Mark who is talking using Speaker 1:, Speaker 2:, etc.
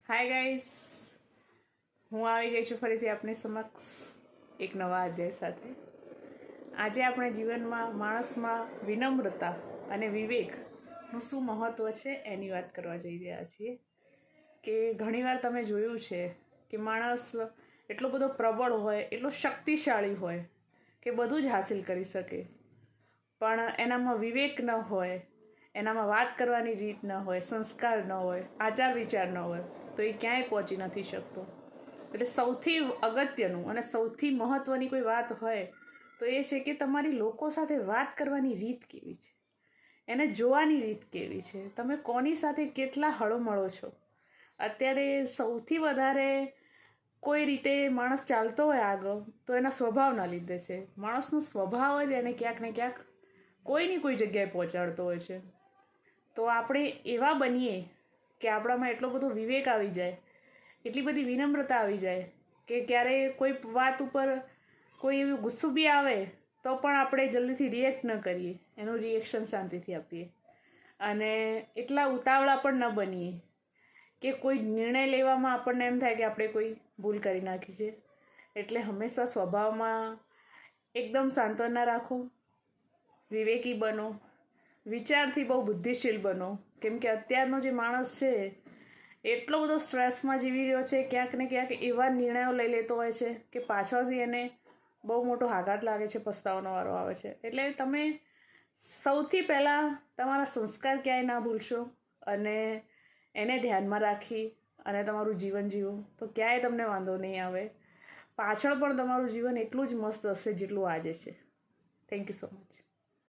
Speaker 1: Hi guys, હું આવી ગઈ છું ફરીથી આપની સમક્ષ એક નવા અધ્યાય સાથે. આજે આપણે જીવનમાં માણસમાં વિનમ્રતા અને વિવેકનું શું મહત્ત્વ છે એની વાત કરવા જઈ રહ્યા છીએ. કે ઘણીવાર તમે જોયું છે કે માણસ એટલો બધો પ્રબળ હોય, એટલો શક્તિશાળી હોય કે બધું જ હાસિલ કરી શકે, પણ એનામાં વિવેક ન હોય, એનામાં વાત કરવાની રીત ન હોય, સંસ્કાર ન હોય, આચાર વિચાર ન હોય, તો એ ક્યાંય પહોંચી નથી શકતો. એટલે સૌથી અગત્યનું અને સૌથી મહત્ત્વની કોઈ વાત હોય તો એ છે કે તમારી લોકો સાથે વાત કરવાની રીત કેવી છે, એને જોવાની રીત કેવી છે, તમે કોની સાથે કેટલા હળોમળો છો. અત્યારે સૌથી વધારે કોઈ રીતે માણસ ચાલતો હોય આગળ તો એના સ્વભાવના લીધે છે. માણસનો સ્વભાવ જ એને ક્યાંક ને ક્યાંક કોઈની કોઈ જગ્યાએ પહોંચાડતો હોય છે. તો આપણે એવા બનીએ કે આપણામાં એટલો બધો વિવેક આવી જાય, એટલી બધી વિનમ્રતા આવી જાય કે ક્યારે કોઈ વાત ઉપર કોઈ એવું ગુસ્સો બી આવે તો પણ આપણે જલ્દીથી રિએક્ટ ન કરીએ, એનું રિએક્શન શાંતિથી આપીએ. અને એટલા ઉતાવળા પણ ન બનીએ કે કોઈ નિર્ણય લેવામાં આપણને એમ થાય કે આપણે કોઈ ભૂલ કરી નાખી છે. એટલે હંમેશા સ્વભાવમાં એકદમ સાંત્વના રાખો, વિવેકી બનો, વિચારથી બહુ બુદ્ધિશીલ બનો. કેમ કે અત્યારનો જે માણસ છે એટલો બધો સ્ટ્રેસમાં જીવી રહ્યો છે, ક્યાંક ને ક્યાંક એવા નિર્ણયો લઈ લેતો હોય છે કે પાછળથી એને બહુ મોટો આઘાત લાગે છે, પસ્તાવાનો વારો આવે છે. એટલે તમે સૌથી પહેલાં તમારા સંસ્કાર ક્યાંય ના ભૂલશો અને એને ધ્યાનમાં રાખી અને તમારું જીવન જીવો તો ક્યાંય તમને વાંધો નહીં આવે. પાછળ પણ તમારું જીવન એટલું જ મસ્ત હશે જેટલું આજે છે. Thank you so much.